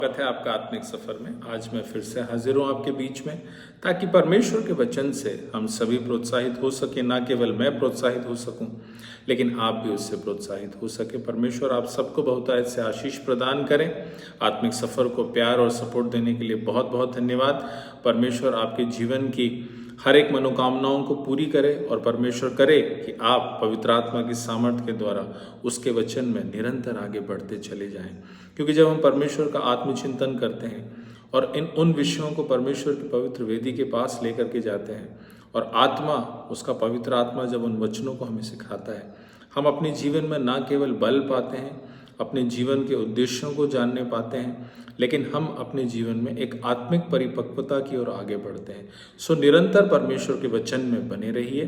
स्वागत है आपका आत्मिक सफर में। आज मैं फिर से हाजिर हूँ आपके बीच में, ताकि परमेश्वर के वचन से हम सभी प्रोत्साहित हो सके। ना केवल मैं प्रोत्साहित हो सकूं, लेकिन आप भी उससे प्रोत्साहित हो सके। परमेश्वर आप सबको बहुतायत से आशीष प्रदान करें। आत्मिक सफर को प्यार और सपोर्ट देने के लिए बहुत बहुत धन्यवाद। परमेश्वर आपके जीवन की हर एक मनोकामनाओं को पूरी करे और परमेश्वर करे कि आप पवित्र आत्मा की सामर्थ्य के द्वारा उसके वचन में निरंतर आगे बढ़ते चले जाएं। क्योंकि जब हम परमेश्वर का आत्मचिंतन करते हैं और उन विषयों को परमेश्वर की पवित्र वेदी के पास लेकर के जाते हैं और आत्मा, उसका पवित्र आत्मा जब उन वचनों को हमें सिखाता है, हम अपने जीवन में ना केवल बल पाते हैं, अपने जीवन के उद्देश्यों को जानने पाते हैं, लेकिन हम अपने जीवन में एक आत्मिक परिपक्वता की ओर आगे बढ़ते हैं। सो निरंतर परमेश्वर के वचन में बने रहिए,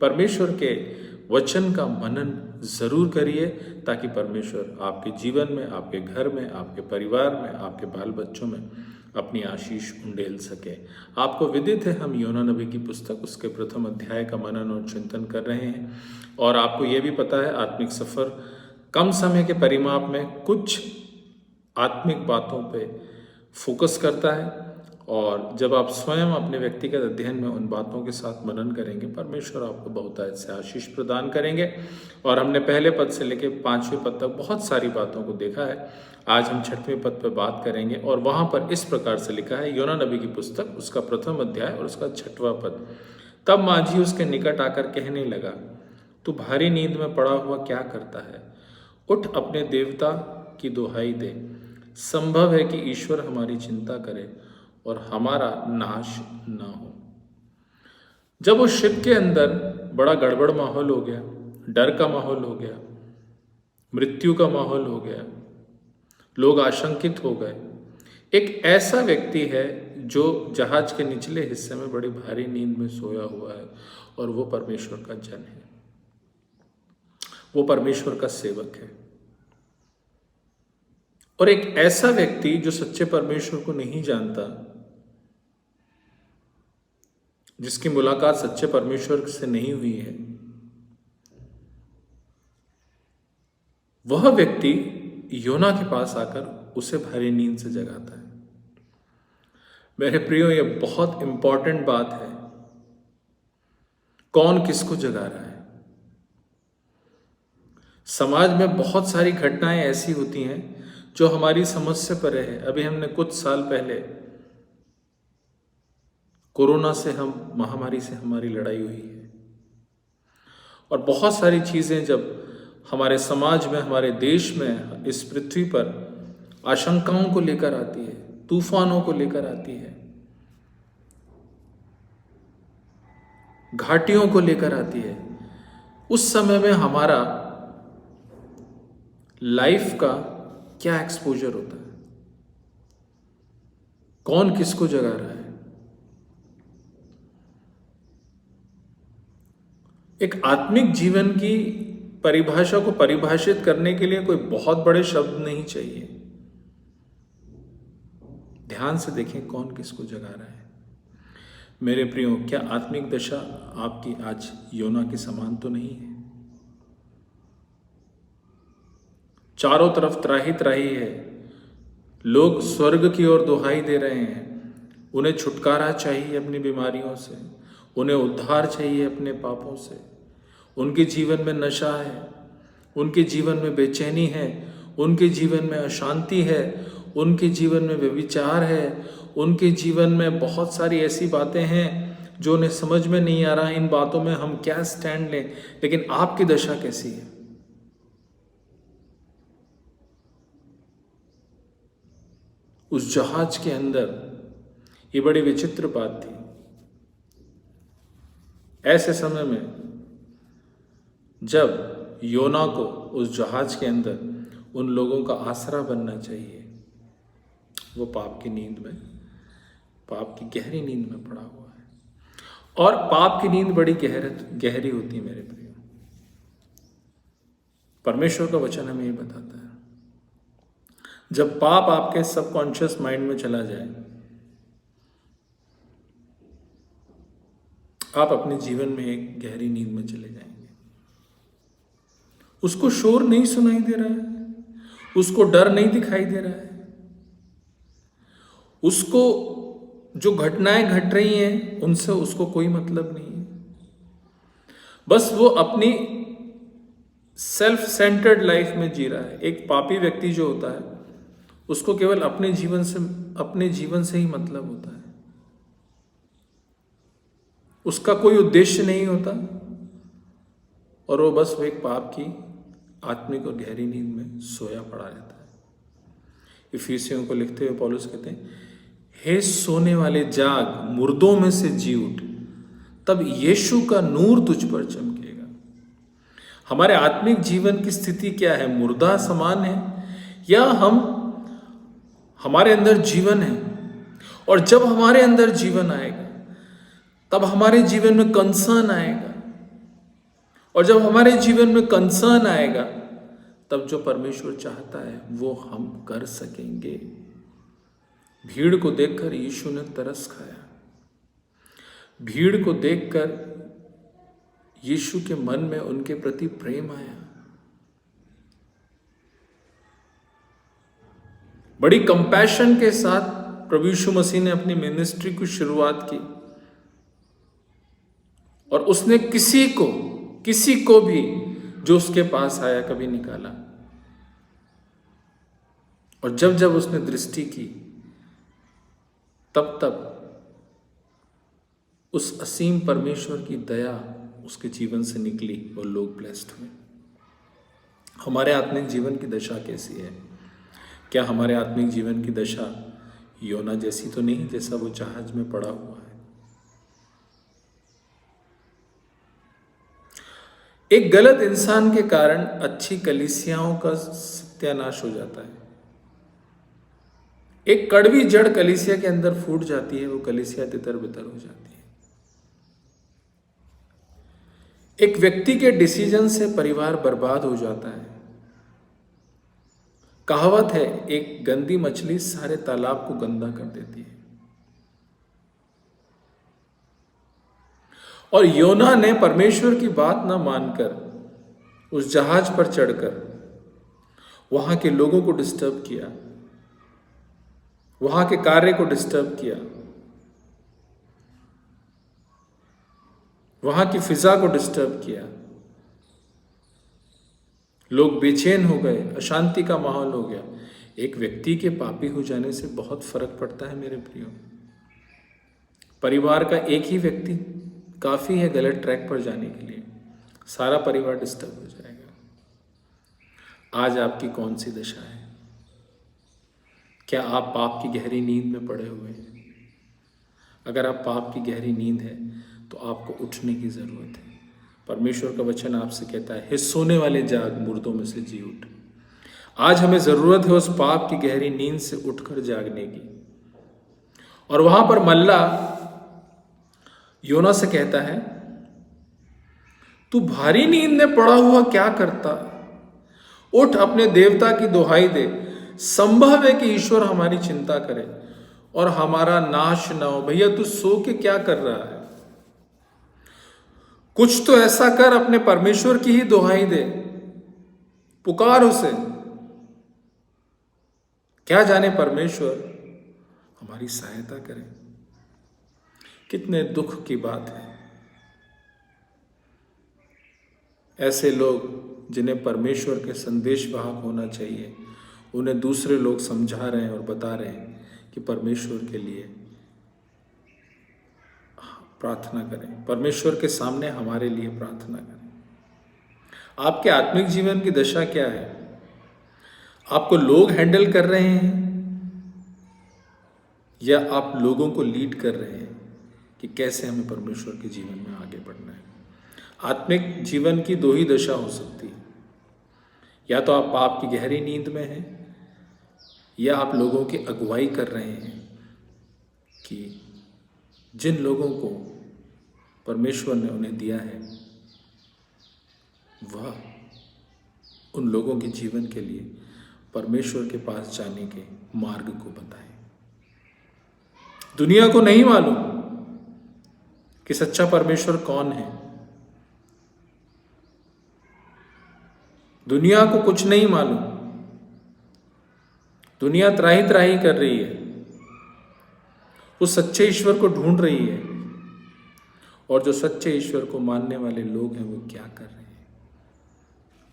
परमेश्वर के वचन का मनन जरूर करिए, ताकि परमेश्वर आपके जीवन में, आपके घर में, आपके परिवार में, आपके बाल बच्चों में अपनी आशीष उंडेल सके। आपको विदित है, हम योना नबी की पुस्तक उसके प्रथम अध्याय का मनन और चिंतन कर रहे हैं। और आपको ये भी पता है, आत्मिक सफर कम समय के परिमाप में कुछ आत्मिक बातों पे फोकस करता है, और जब आप स्वयं अपने व्यक्तिगत अध्ययन में उन बातों के साथ मनन करेंगे, परमेश्वर आपको बहुतायत से आशीष प्रदान करेंगे। और हमने पहले पद से लेकर 5वें पद तक बहुत सारी बातों को देखा है। आज हम 6वें पद पर बात करेंगे, और वहाँ पर इस प्रकार से लिखा है, योना नबी की पुस्तक उसका प्रथम अध्याय और उसका 6वां पद। तब माझी उसके निकट आकर कहने लगा, तू भारी नींद में पड़ा हुआ क्या करता है? उठ, अपने देवता की दुहाई दे। संभव है कि ईश्वर हमारी चिंता करे और हमारा नाश ना हो। जब उस शिप के अंदर बड़ा गड़बड़ माहौल हो गया, डर का माहौल हो गया, मृत्यु का माहौल हो गया, लोग आशंकित हो गए, एक ऐसा व्यक्ति है जो जहाज के निचले हिस्से में बड़ी भारी नींद में सोया हुआ है, और वो परमेश्वर का जन है, वो परमेश्वर का सेवक है। और एक ऐसा व्यक्ति जो सच्चे परमेश्वर को नहीं जानता, जिसकी मुलाकात सच्चे परमेश्वर से नहीं हुई है, वह व्यक्ति योना के पास आकर उसे भारी नींद से जगाता है। मेरे प्रियो, यह बहुत इंपॉर्टेंट बात है, कौन किसको जगा रहा है। समाज में बहुत सारी घटनाएं ऐसी होती हैं जो हमारी समझ से परे है। अभी हमने कुछ साल पहले कोरोना से, हम महामारी से हमारी लड़ाई हुई है, और बहुत सारी चीजें जब हमारे समाज में, हमारे देश में, इस पृथ्वी पर आशंकाओं को लेकर आती है, तूफानों को लेकर आती है, घाटियों को लेकर आती है, उस समय में हमारा लाइफ का क्या एक्सपोजर होता है? कौन किसको जगा रहा है? एक आत्मिक जीवन की परिभाषा को परिभाषित करने के लिए कोई बहुत बड़े शब्द नहीं चाहिए। ध्यान से देखें कौन किसको जगा रहा है। मेरे प्रियो, क्या आत्मिक दशा आपकी आज योना के समान तो नहीं है? चारों तरफ त्राही त्राही है, लोग स्वर्ग की ओर दुहाई दे रहे हैं, उन्हें छुटकारा चाहिए अपनी बीमारियों से, उन्हें उद्धार चाहिए अपने पापों से। उनके जीवन में नशा है, उनके जीवन में बेचैनी है, उनके जीवन में अशांति है, उनके जीवन में व्यभिचार है, उनके जीवन में बहुत सारी ऐसी बातें हैं जो उन्हें समझ में नहीं आ रहा इन बातों में हम क्या स्टैंड लें। लेकिन आपकी दशा कैसी है? उस जहाज के अंदर ये बड़ी विचित्र बात थी। ऐसे समय में जब योना को उस जहाज के अंदर उन लोगों का आसरा बनना चाहिए, वो पाप की नींद में, पाप की गहरी नींद में पड़ा हुआ है। और पाप की नींद बड़ी गहरी होती है मेरे प्रिय। परमेश्वर का वचन हमें ये बताता है, जब पाप आपके सबकॉन्शियस माइंड में चला जाए, आप अपने जीवन में एक गहरी नींद में चले जाएंगे। उसको शोर नहीं सुनाई दे रहा है, उसको डर नहीं दिखाई दे रहा है, उसको जो घटनाएं घट रही हैं उनसे उसको कोई मतलब नहीं है। बस वो अपनी सेल्फ सेंटर्ड लाइफ में जी रहा है। एक पापी व्यक्ति जो होता है उसको केवल अपने जीवन से ही मतलब होता है। उसका कोई उद्देश्य नहीं होता और वो बस एक पाप की आत्मिक और गहरी नींद में सोया पड़ा रहता है। इफिसियों को लिखते हुए पौलुस कहते हैं, हे सोने वाले जाग, मुर्दों में से जी उठ, तब यीशु का नूर तुझ पर चमकेगा। हमारे आत्मिक जीवन की स्थिति क्या है? मुर्दा समान है या हमारे अंदर जीवन है? और जब हमारे अंदर जीवन आएगा तब हमारे जीवन में कंसर्न आएगा, और जब हमारे जीवन में कंसर्न आएगा तब जो परमेश्वर चाहता है वो हम कर सकेंगे। भीड़ को देखकर यीशु ने तरस खाया। भीड़ को देखकर यीशु के मन में उनके प्रति प्रेम आया। बड़ी कंपैशन के साथ प्रभु यीशु मसीह ने अपनी मिनिस्ट्री की शुरुआत की और उसने किसी को भी जो उसके पास आया कभी निकाला। और जब जब उसने दृष्टि की तब उस असीम परमेश्वर की दया उसके जीवन से निकली और लोग ब्लेस्ड हुए। हमारे आत्मिक जीवन की दशा कैसी है? क्या हमारे आत्मिक जीवन की दशा योना जैसी तो नहीं, जैसा वो जहाज में पड़ा हुआ है? एक गलत इंसान के कारण अच्छी कलीसियाओं का सत्यानाश हो जाता है। एक कड़वी जड़ कलीसिया के अंदर फूट जाती है, वो कलीसिया तितर बितर हो जाती है। एक व्यक्ति के डिसीजन से परिवार बर्बाद हो जाता है। कहावत है, एक गंदी मछली सारे तालाब को गंदा कर देती है। और योना ने परमेश्वर की बात ना मानकर उस जहाज पर चढ़कर वहां के लोगों को डिस्टर्ब किया, वहां के कार्य को डिस्टर्ब किया, वहां की फिजा को डिस्टर्ब किया। लोग बेचैन हो गए, अशांति का माहौल हो गया। एक व्यक्ति के पापी हो जाने से बहुत फर्क पड़ता है मेरे प्रियो। परिवार का एक ही व्यक्ति काफी है गलत ट्रैक पर जाने के लिए, सारा परिवार डिस्टर्ब हो जाएगा। आज आपकी कौन सी दशा है? क्या आप पाप की गहरी नींद में पड़े हुए हैं? अगर आप पाप की गहरी नींद है तो आपको उठने की जरूरत है। परमेश्वर का वचन आपसे कहता है, हे सोने वाले जाग, मुर्दों में से जी उठ। आज हमें जरूरत है उस पाप की गहरी नींद से उठकर जागने की। और वहां पर मल्ला योना से कहता है, तू भारी नींद में पड़ा हुआ क्या करता? उठ, अपने देवता की दुहाई दे। संभव है कि ईश्वर हमारी चिंता करे और हमारा नाश ना हो। भैया तू सो के क्या कर रहा है? कुछ तो ऐसा कर, अपने परमेश्वर की ही दुहाई दे, पुकार उसे। क्या जाने परमेश्वर हमारी सहायता करे। कितने दुख की बात है। ऐसे लोग जिन्हें परमेश्वर के संदेशवाहक होना चाहिए, उन्हें दूसरे लोग समझा रहे हैं और बता रहे हैं कि परमेश्वर के लिए प्रार्थना करें, परमेश्वर के सामने हमारे लिए प्रार्थना करें। आपके आत्मिक जीवन की दशा क्या है? आपको लोग हैंडल कर रहे हैं या आप लोगों को लीड कर रहे हैं कि कैसे हमें परमेश्वर के जीवन में आगे बढ़ना है? आत्मिक जीवन की दो ही दशा हो सकती है, या तो आप पाप की गहरी नींद में हैं या आप लोगों की अगुवाई कर रहे हैं कि जिन लोगों को परमेश्वर ने उन्हें दिया है वह उन लोगों के जीवन के लिए परमेश्वर के पास जाने के मार्ग को बताएं। दुनिया को नहीं मालूम कि सच्चा परमेश्वर कौन है। दुनिया को कुछ नहीं मालूम। दुनिया त्राही त्राही कर रही है। वो सच्चे ईश्वर को ढूंढ रही है। और जो सच्चे ईश्वर को मानने वाले लोग हैं वो क्या कर रहे हैं?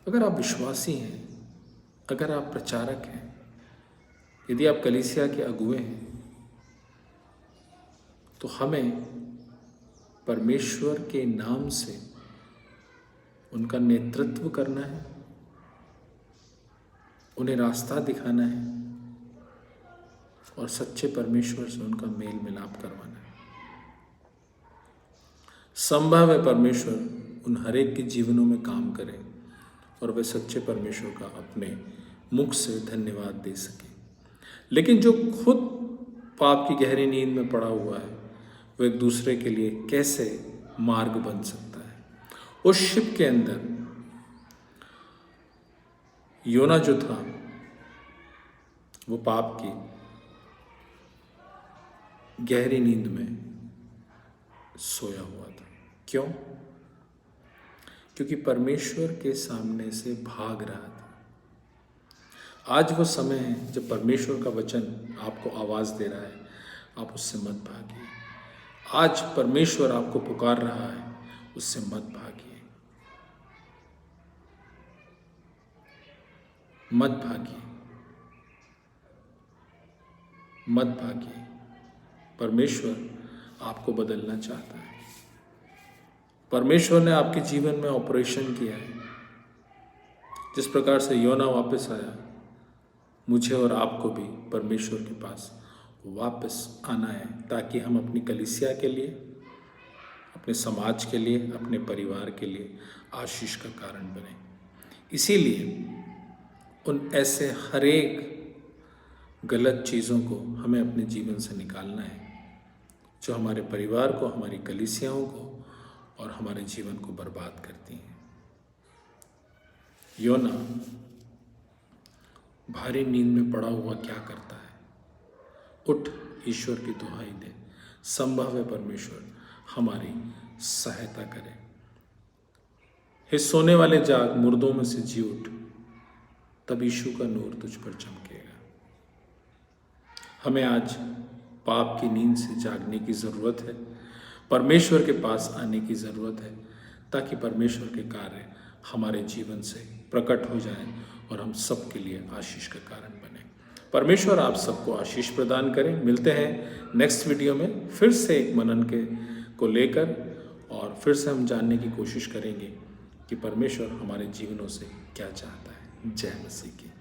अगर आप विश्वासी हैं, अगर आप प्रचारक हैं, यदि आप कलीसिया के अगुए हैं, तो हमें परमेश्वर के नाम से उनका नेतृत्व करना है, उन्हें रास्ता दिखाना है और सच्चे परमेश्वर से उनका मेल मिलाप करवाना है। संभव है परमेश्वर उन हर एक के जीवनों में काम करे और वे सच्चे परमेश्वर का अपने मुख से धन्यवाद दे सके। लेकिन जो खुद पाप की गहरी नींद में पड़ा हुआ है, वो एक दूसरे के लिए कैसे मार्ग बन सकता है? उस शिप के अंदर योना जो था वो पाप की गहरी नींद में सोया हुआ था। क्यों? क्योंकि परमेश्वर के सामने से भाग रहा था। आज वो समय है जब परमेश्वर का वचन आपको आवाज़ दे रहा है, आप उससे मत भागिए। आज परमेश्वर आपको पुकार रहा है, उससे मत भागिए, मत भागिए, मत भागिए। परमेश्वर आपको बदलना चाहता है। परमेश्वर ने आपके जीवन में ऑपरेशन किया है। जिस प्रकार से योना वापस आया, मुझे और आपको भी परमेश्वर के पास वापस आना है, ताकि हम अपनी कलीसिया के लिए, अपने समाज के लिए, अपने परिवार के लिए आशीष का कारण बने। इसीलिए उन ऐसे हर एक गलत चीज़ों को हमें अपने जीवन से निकालना है, जो हमारे परिवार को, हमारी कलीसियाओं को और हमारे जीवन को बर्बाद करती हैं। योना भारी नींद में पड़ा हुआ क्या करता है? उठ, ईश्वर की दुहाई दे। संभव है परमेश्वर हमारी सहायता करे। हे सोने वाले जाग, मुर्दों में से जी उठ, तब यीशु का नूर तुझ पर चमकेगा। हमें आज पाप की नींद से जागने की ज़रूरत है, परमेश्वर के पास आने की ज़रूरत है, ताकि परमेश्वर के कार्य हमारे जीवन से प्रकट हो जाएं और हम सबके लिए आशीष का कारण बने। परमेश्वर आप सबको आशीष प्रदान करें। मिलते हैं नेक्स्ट वीडियो में फिर से एक मनन को लेकर, और फिर से हम जानने की कोशिश करेंगे कि परमेश्वर हमारे जीवनों से क्या चाहता है। जय मसीह की।